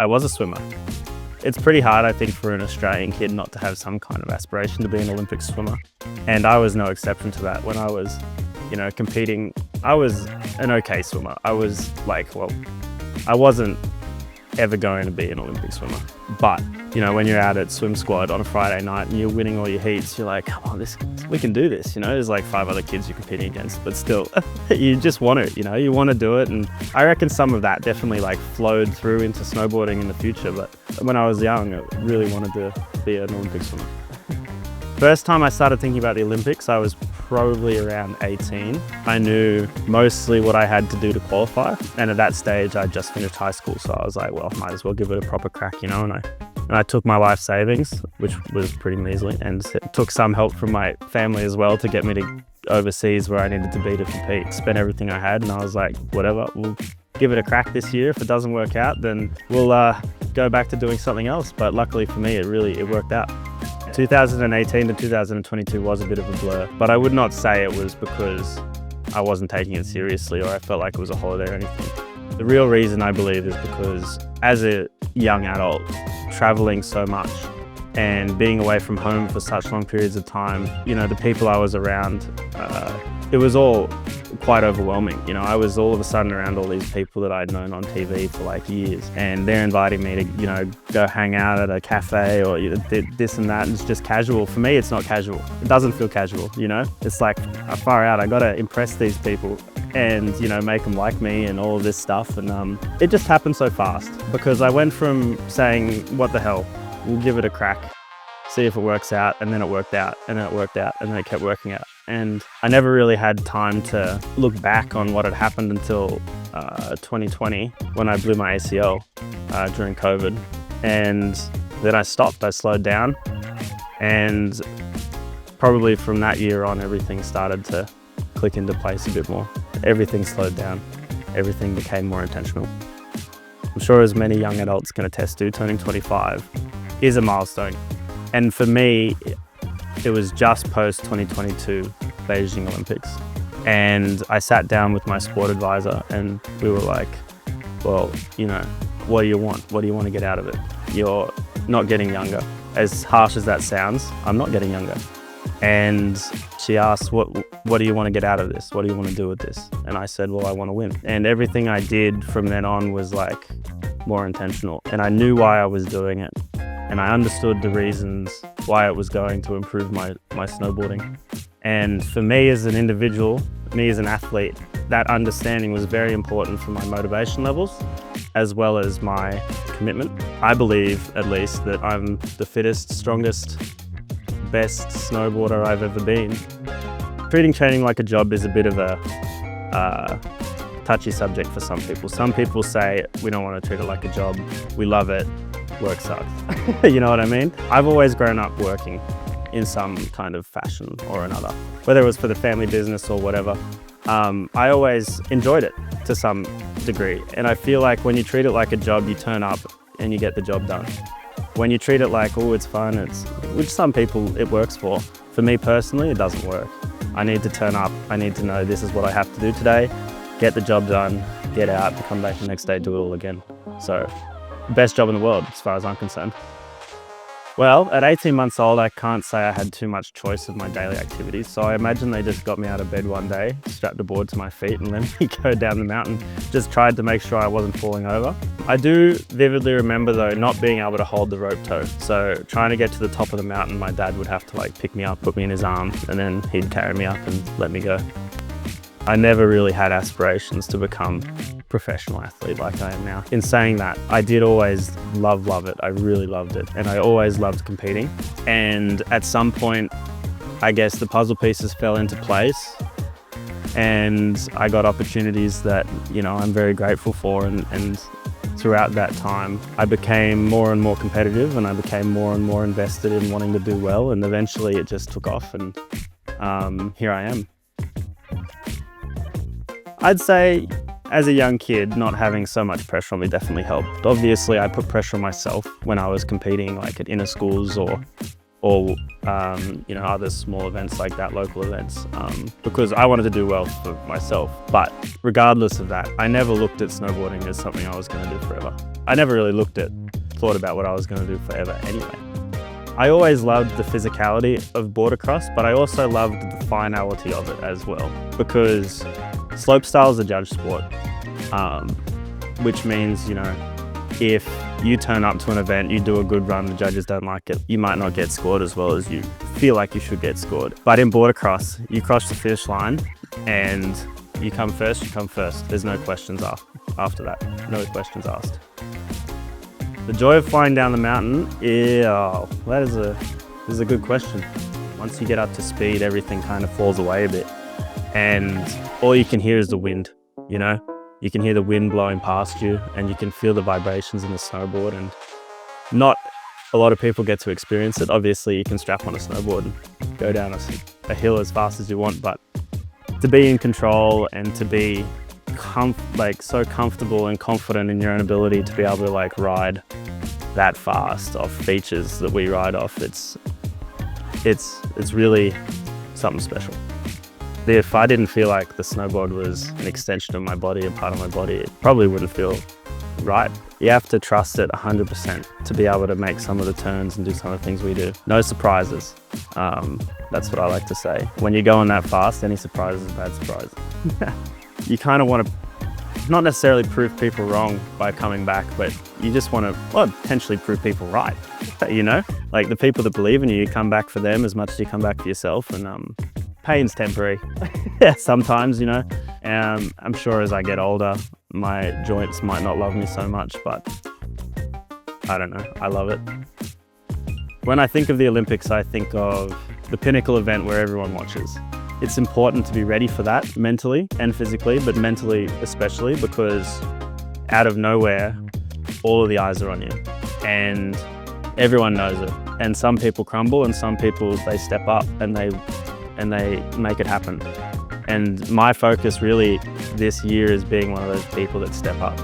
I was a swimmer. It's pretty hard, I think, for an Australian kid not to have some kind of aspiration to be an Olympic swimmer. And I was no exception to that. When I was, competing, I was an okay swimmer. I was like, well, I wasn't ever going to be an Olympic swimmer. But, when you're out at swim squad on a Friday night and you're winning all your heats, you're like, come on, we can do this, There's like 5 other kids you're competing against, but still, you just want it, you want to do it. And I reckon some of that definitely like flowed through into snowboarding in the future. But when I was young, I really wanted to be an Olympic swimmer. First time I started thinking about the Olympics, I was probably around 18. I knew mostly what I had to do to qualify. And at that stage, I just finished high school. So I was like, well, might as well give it a proper crack, And I took my life savings, which was pretty measly, and took some help from my family as well to get me to overseas where I needed to be to compete. Spent everything I had, and I was like, whatever, we'll give it a crack this year. If it doesn't work out, then we'll go back to doing something else. But luckily for me, it worked out. 2018 to 2022 was a bit of a blur, but I would not say it was because I wasn't taking it seriously or I felt like it was a holiday or anything. The real reason, I believe, is because as a young adult, traveling so much and being away from home for such long periods of time, the people I was around, it was all quite overwhelming. I was all of a sudden around all these people that I'd known on TV for like years, and they're inviting me to, go hang out at a cafe or this and that. And it's just casual. For me, it's not casual. It doesn't feel casual, It's like far out. I got to impress these people and, make them like me and all of this stuff. And it just happened so fast because I went from saying, what the hell, we'll give it a crack, see if it works out, and then it worked out, and then it worked out, and then it kept working out. And I never really had time to look back on what had happened until 2020 when I blew my ACL during COVID. And then I stopped, I slowed down, and probably from that year on, everything started to click into place a bit more. Everything slowed down, everything became more intentional. I'm sure as many young adults can attest to, turning 25 is a milestone. And for me, it was just post 2022 Beijing Olympics. And I sat down with my sport advisor and we were like, well, what do you want? What do you want to get out of it? You're not getting younger. As harsh as that sounds, I'm not getting younger. And she asked, what do you want to get out of this? What do you want to do with this? And I said, well, I want to win. And everything I did from then on was like more intentional. And I knew why I was doing it. And I understood the reasons why it was going to improve my snowboarding. And for me as an individual, me as an athlete, that understanding was very important for my motivation levels, as well as my commitment. I believe, at least, that I'm the fittest, strongest, best snowboarder I've ever been. Treating training like a job is a bit of a touchy subject for some people. Some people say, we don't want to treat it like a job, we love it, work sucks. You know what I mean? I've always grown up working in some kind of fashion or another, whether it was for the family business or whatever. I always enjoyed it to some degree. And I feel like when you treat it like a job, you turn up and you get the job done. When you treat it like, oh, it's fun, which some people it works for. For me personally, it doesn't work. I need to turn up, I need to know this is what I have to do today, get the job done, get out, come back the next day, do it all again. So, best job in the world as far as I'm concerned. Well, at 18 months old, I can't say I had too much choice of my daily activities. So I imagine they just got me out of bed one day, strapped a board to my feet and let me go down the mountain. Just tried to make sure I wasn't falling over. I do vividly remember though, not being able to hold the rope toe. So trying to get to the top of the mountain, my dad would have to like pick me up, put me in his arms, and then he'd carry me up and let me go. I never really had aspirations to become a professional athlete like I am now. In saying that, I did always love it. I really loved it. And I always loved competing. And at some point, I guess the puzzle pieces fell into place and I got opportunities that, I'm very grateful for. And throughout that time, I became more and more competitive and I became more and more invested in wanting to do well. And eventually it just took off and here I am. I'd say as a young kid, not having so much pressure on me definitely helped. Obviously, I put pressure on myself when I was competing like at inner schools or other small events like that, local events, because I wanted to do well for myself. But regardless of that, I never looked at snowboarding as something I was going to do forever. I never really thought about what I was going to do forever anyway. I always loved the physicality of Boardercross, but I also loved the finality of it as well, because slopestyle is a judge sport, which means, you know, if you turn up to an event, you do a good run, the judges don't like it, you might not get scored as well as you feel like you should get scored. But in Boardercross, you cross the finish line and you come first, you come first. There's no questions after that, no questions asked. The joy of flying down the mountain, that is a good question. Once you get up to speed, everything kind of falls away a bit. And all you can hear is the wind, you know? You can hear the wind blowing past you and you can feel the vibrations in the snowboard, and not a lot of people get to experience it. Obviously, you can strap on a snowboard and go down a hill as fast as you want, but to be in control and to be so comfortable and confident in your own ability to be able to like ride that fast off features that we ride off, it's really something special. If I didn't feel like the snowboard was an extension of my body, a part of my body, it probably wouldn't feel right. You have to trust it 100% to be able to make some of the turns and do some of the things we do. No surprises. That's what I like to say. When you're going that fast, any surprise is a bad surprise. You kind of want to not necessarily prove people wrong by coming back, but you just want to, well, potentially prove people right. You know, like the people that believe in you, you come back for them as much as you come back for yourself. And pain's temporary. Sometimes, you know. I'm sure as I get older, my joints might not love me so much, but I don't know, I love it. When I think of the Olympics, I think of the pinnacle event where everyone watches. It's important to be ready for that mentally and physically, but mentally especially, because out of nowhere, all of the eyes are on you and everyone knows it. And some people crumble and some people, they step up and they make it happen. And my focus really this year is being one of those people that step up.